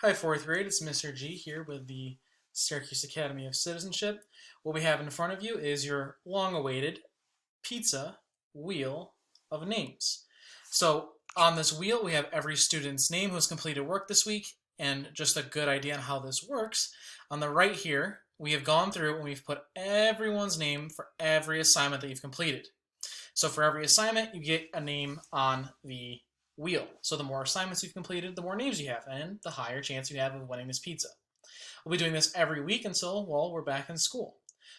Hi, fourth grade. It's Mr. G here with the Syracuse Academy of Citizenship. What we have in front of you is your long-awaited pizza wheel of names. So on this wheel, we have every student's name who's completed work this week, and just a good idea on how this works. On the right here, we have gone through and we've put everyone's name for every assignment that you've completed. So for every assignment, you get a name on the wheel. So the more assignments you've completed, the more names you have, and the higher chance you have of winning this pizza. We'll be doing this every week until, well, we're back in school.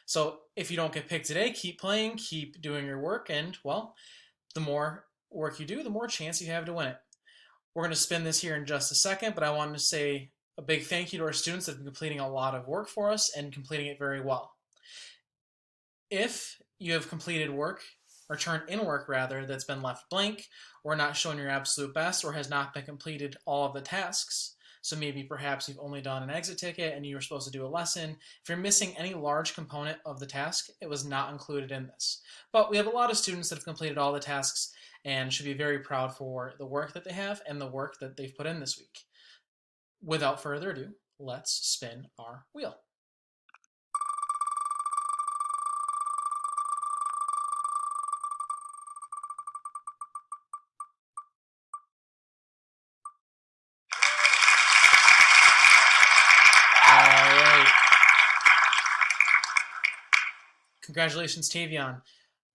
So if you don't get picked today, keep playing, keep doing your work, and, well, the more work you do, the more chance you have to win it. We're going to spin this here in just a second, but I wanted to say a big thank you to our students that have been completing a lot of work for us and completing it very well. If you have completed work, or turned in work rather, that's been left blank, or not shown your absolute best, or has not been completed all of the tasks, so maybe perhaps you've only done an exit ticket and you were supposed to do a lesson. If you're missing any large component of the task, it was not included in this. But we have a lot of students that have completed all the tasks and should be very proud for the work that they have and the work that they've put in this week. Without further ado, let's spin our wheel. Congratulations, Tavion.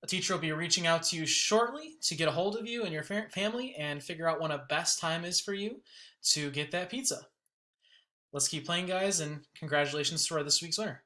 A teacher will be reaching out to you shortly to get a hold of you and your family and figure out when a best time is for you to get that pizza. Let's keep playing, guys, and congratulations to this week's winner.